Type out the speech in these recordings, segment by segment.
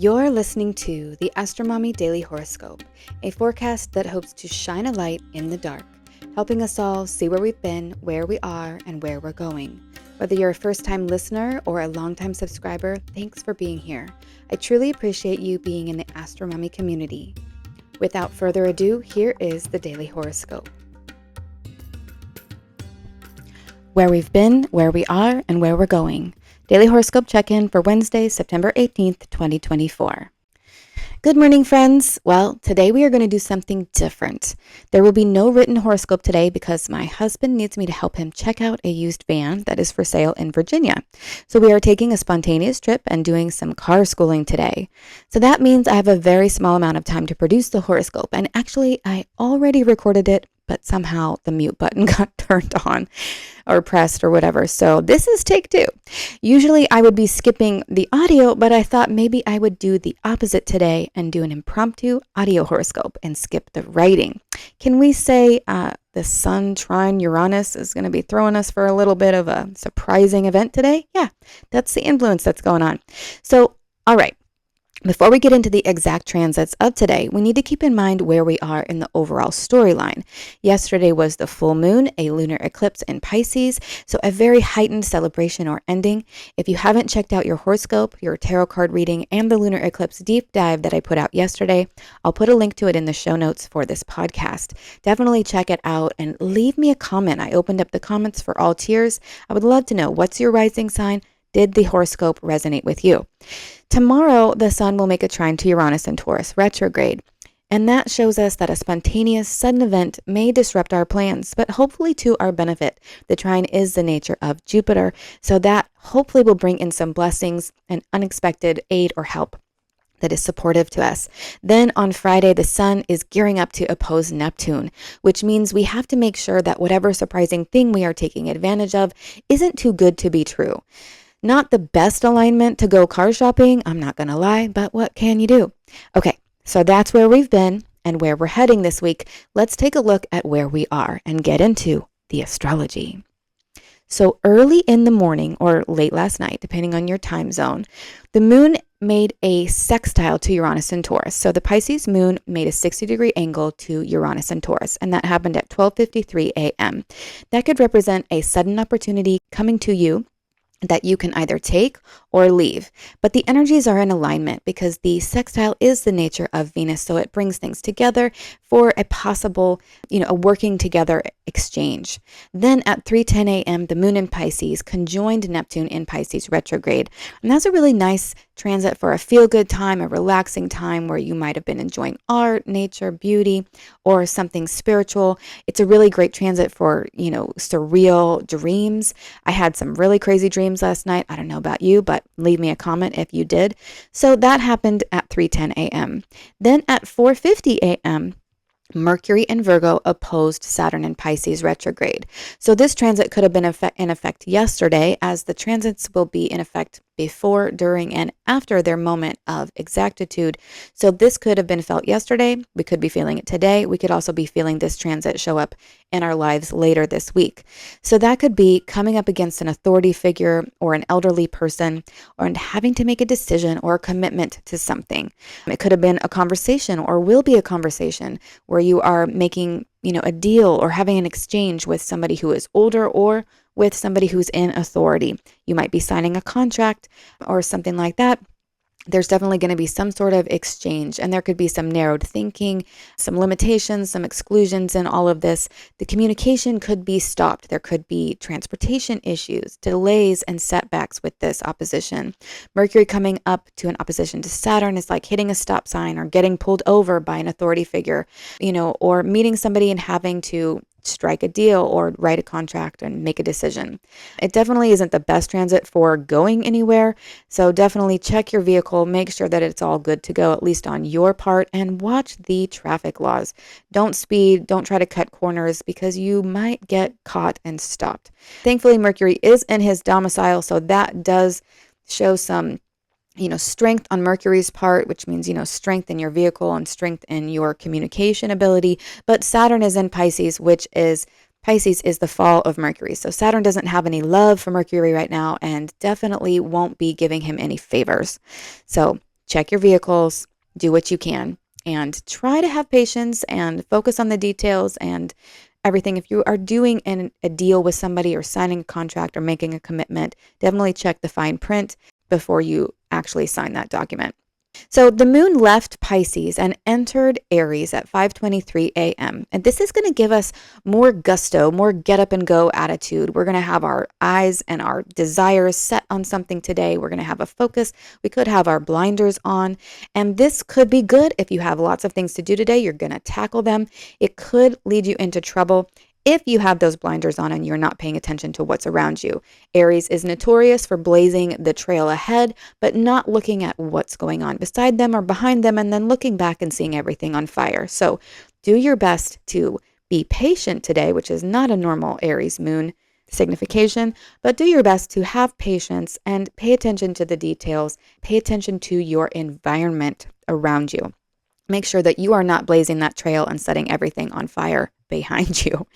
You're listening to the Astromommy Daily Horoscope, a forecast that hopes to shine a light in the dark, helping us all see where we've been, where we are, and where we're going. Whether you're a first-time listener or a long-time subscriber, thanks for being here. I truly appreciate you being in the Astromommy community. Without further ado, here is the Daily Horoscope. Where we've been, where we are, and where we're going. Daily Horoscope Check-in for Wednesday, September 18th, 2024. Good morning, friends. Well, today we are going to do something different. There will be no written horoscope today because my husband needs me to help him check out a used van that is for sale in Virginia. So we are taking a spontaneous trip and doing some car schooling today. So that means I have a very small amount of time to produce the horoscope. And actually, I already recorded it, but somehow the mute button got turned on or pressed or whatever. So this is take two. Usually I would be skipping the audio, but I thought maybe I would do the opposite today and do an impromptu audio horoscope and skip the writing. Can we say the Sun trine Uranus is going to be throwing us for a little bit of a surprising event today? Yeah, that's the influence that's going on. So, all right. Before we get into the exact transits of today, we need to keep in mind where we are in the overall storyline. Yesterday was the full moon, a lunar eclipse in Pisces, so a very heightened celebration or ending. If you haven't checked out your horoscope, your tarot card reading, and the lunar eclipse deep dive that I put out yesterday, I'll put a link to it in the show notes for this podcast. Definitely check it out and leave me a comment. I opened up the comments for all tiers. I would love to know, what's your rising sign? Did the horoscope resonate with you? Tomorrow, the Sun will make a trine to Uranus in Taurus retrograde. And that shows us that a spontaneous, sudden event may disrupt our plans, but hopefully to our benefit. The trine is the nature of Jupiter, so that hopefully will bring in some blessings and unexpected aid or help that is supportive to us. Then on Friday, the Sun is gearing up to oppose Neptune, which means we have to make sure that whatever surprising thing we are taking advantage of isn't too good to be true. Not the best alignment to go car shopping, I'm not going to lie, but what can you do? Okay, so that's where we've been and where we're heading this week. Let's take a look at where we are and get into the astrology. So early in the morning or late last night, depending on your time zone, the moon made a sextile to Uranus and Taurus. So the Pisces moon made a 60-degree angle to Uranus and Taurus, and that happened at 12:53 a.m. That could represent a sudden opportunity coming to you that you can either take or leave. But the energies are in alignment because the sextile is the nature of Venus, so it brings things together for a possible, a working together exchange. Then at 3:10 a.m., the moon in Pisces conjoined Neptune in Pisces retrograde. And that's a really nice transit for a feel-good time, a relaxing time where you might have been enjoying art, nature, beauty, or something spiritual. It's a really great transit for, surreal dreams. I had some really crazy dreams last night. I don't know about you, but leave me a comment if you did. So that happened at 3:10 a.m. Then at 4:50 a.m., Mercury in Virgo opposed Saturn in Pisces retrograde. So this transit could have been in effect yesterday, as the transits will be in effect before, during, and after their moment of exactitude. So this could have been felt yesterday. We could be feeling it today. We could also be feeling this transit show up in our lives later this week. So that could be coming up against an authority figure or an elderly person, or having to make a decision or a commitment to something. It could have been a conversation or will be a conversation where you are making, a deal or having an exchange with somebody who is older or with somebody who's in authority. You might be signing a contract or something like that. There's definitely going to be some sort of exchange, and there could be some narrowed thinking, some limitations, some exclusions in all of this. The communication could be stopped. There could be transportation issues, delays, and setbacks with this opposition. Mercury coming up to an opposition to Saturn is like hitting a stop sign or getting pulled over by an authority figure, or meeting somebody and having to strike a deal or write a contract and make a decision. It definitely isn't the best transit for going anywhere. So definitely check your vehicle, make sure that it's all good to go, at least on your part, and watch the traffic laws. Don't speed, don't try to cut corners because you might get caught and stopped. Thankfully, Mercury is in his domicile, so that does show some strength on Mercury's part, which means, strength in your vehicle and strength in your communication ability. But Saturn is in Pisces, Pisces is the fall of Mercury. So Saturn doesn't have any love for Mercury right now and definitely won't be giving him any favors. So check your vehicles, do what you can, and try to have patience and focus on the details and everything. If you are doing a deal with somebody or signing a contract or making a commitment, definitely check the fine print before you actually sign that document. So the moon left Pisces and entered Aries at 5:23 a.m. And this is going to give us more gusto, more get up and go attitude. We're going to have our eyes and our desires set on something today. We're going to have a focus. We could have our blinders on. And this could be good if you have lots of things to do today. You're going to tackle them. It could lead you into trouble if you have those blinders on and you're not paying attention to what's around you. Aries is notorious for blazing the trail ahead, but not looking at what's going on beside them or behind them, and then looking back and seeing everything on fire. So do your best to be patient today, which is not a normal Aries moon signification, but do your best to have patience and pay attention to the details, pay attention to your environment around you. Make sure that you are not blazing that trail and setting everything on fire behind you.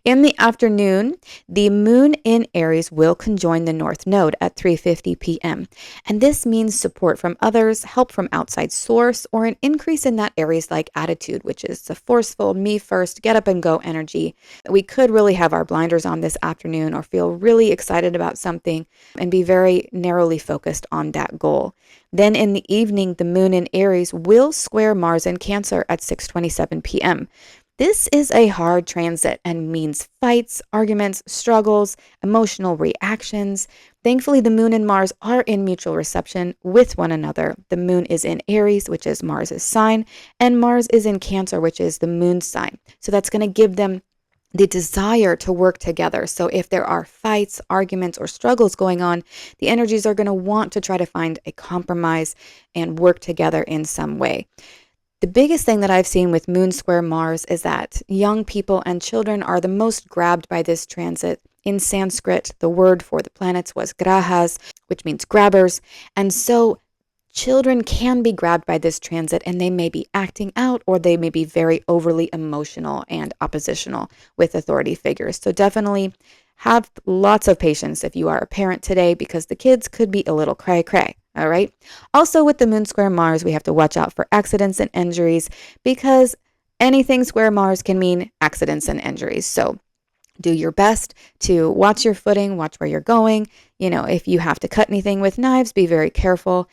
In the afternoon, the moon in Aries will conjoin the North Node at 3:50 p.m. And this means support from others, help from outside source, or an increase in that Aries-like attitude, which is the forceful, me first, get up and go energy. We could really have our blinders on this afternoon or feel really excited about something and be very narrowly focused on that goal. Then in the evening, the moon in Aries will square Mars in Cancer at 6:27 p.m. This is a hard transit and means fights, arguments, struggles, emotional reactions. Thankfully, the moon and Mars are in mutual reception with one another. The moon is in Aries, which is Mars's sign, and Mars is in Cancer, which is the moon's sign. So that's going to give them the desire to work together. So if there are fights, arguments, or struggles going on, the energies are going to want to try to find a compromise and work together in some way. The biggest thing that I've seen with Moon Square Mars is that young people and children are the most grabbed by this transit. In Sanskrit, the word for the planets was grahas, which means grabbers. And so children can be grabbed by this transit and they may be acting out or they may be very overly emotional and oppositional with authority figures. So definitely have lots of patience if you are a parent today because the kids could be a little cray-cray. All right. Also, with the moon square Mars, we have to watch out for accidents and injuries because anything square Mars can mean accidents and injuries. So do your best to watch your footing, watch where you're going. You know, if you have to cut anything with knives, be very careful.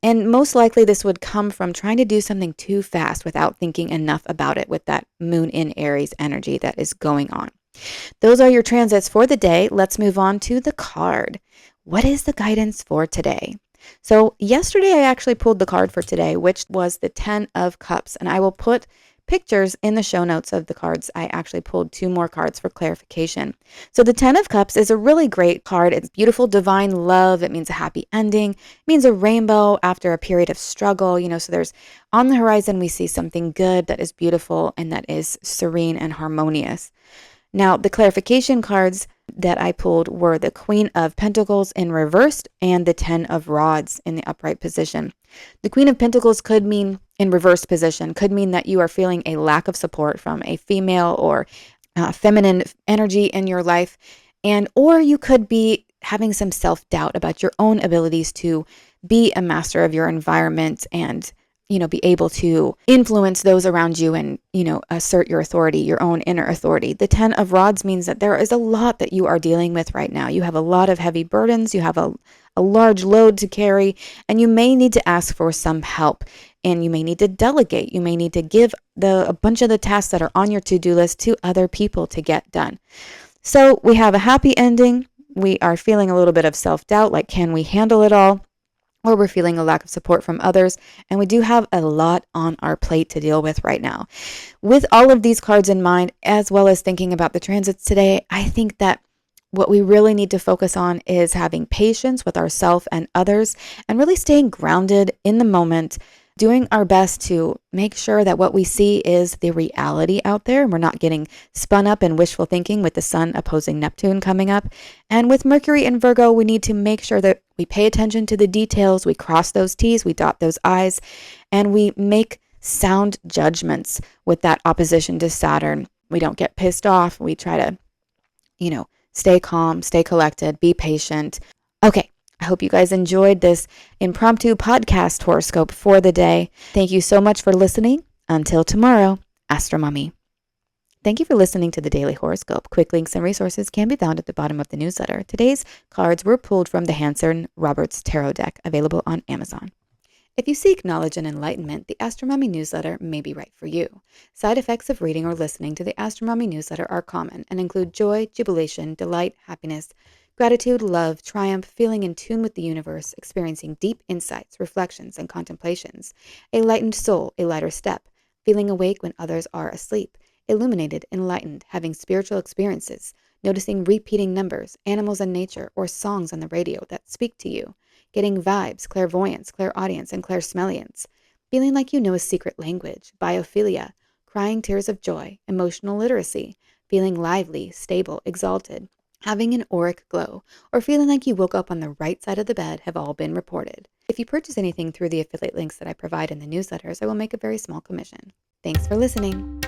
And most likely this would come from trying to do something too fast without thinking enough about it with that moon in Aries energy that is going on. Those are your transits for the day. Let's move on to the card. What is the guidance for today? So yesterday I actually pulled the card for today, which was the 10 of Cups, and I will put pictures in the show notes of the cards. I actually pulled 2 more cards for clarification. So the 10 of Cups is a really great card. It's beautiful, divine love. It means a happy ending. It means a rainbow after a period of struggle. You know, so there's on the horizon, we see something good that is beautiful and that is serene and harmonious. Now, the clarification cards that I pulled were the Queen of Pentacles in reversed and the 10 of Rods in the upright position. The Queen of Pentacles could mean in reversed position, could mean that you are feeling a lack of support from a female or feminine energy in your life, or you could be having some self-doubt about your own abilities to be a master of your environment and be able to influence those around you and, assert your authority, your own inner authority. The 10 of Rods means that there is a lot that you are dealing with right now. You have a lot of heavy burdens. You have a large load to carry, and you may need to ask for some help, and you may need to delegate. You may need to give a bunch of the tasks that are on your to-do list to other people to get done. So we have a happy ending. We are feeling a little bit of self-doubt, like, can we handle it all? Or we're feeling a lack of support from others, and we do have a lot on our plate to deal with right now. With all of these cards in mind, as well as thinking about the transits today, I think that what we really need to focus on is having patience with ourselves and others, and really staying grounded in the moment, doing our best to make sure that what we see is the reality out there and we're not getting spun up in wishful thinking with the sun opposing Neptune coming up. And with Mercury and Virgo, we need to make sure that we pay attention to the details, we cross those T's, we dot those I's, and we make sound judgments with that opposition to Saturn. We don't get pissed off. We try to, stay calm, stay collected, be patient. Okay. I hope you guys enjoyed this impromptu podcast horoscope for the day. Thank you so much for listening. Until tomorrow, Astro Mommy. Thank you for listening to the Daily Horoscope. Quick links and resources can be found at the bottom of the newsletter. Today's cards were pulled from the Hanson Roberts Tarot deck, available on Amazon. If you seek knowledge and enlightenment, the Astro Mommy newsletter may be right for you. Side effects of reading or listening to the Astro Mommy newsletter are common and include joy, jubilation, delight, happiness, gratitude, love, triumph, feeling in tune with the universe, experiencing deep insights, reflections, and contemplations, a lightened soul, a lighter step, feeling awake when others are asleep, illuminated, enlightened, having spiritual experiences, noticing repeating numbers, animals in nature, or songs on the radio that speak to you, getting vibes, clairvoyance, clairaudience, and clairsmelliance, feeling like you know a secret language, biophilia, crying tears of joy, emotional literacy, feeling lively, stable, exalted, having an auric glow, or feeling like you woke up on the right side of the bed have all been reported. If you purchase anything through the affiliate links that I provide in the newsletters, I will make a very small commission. Thanks for listening.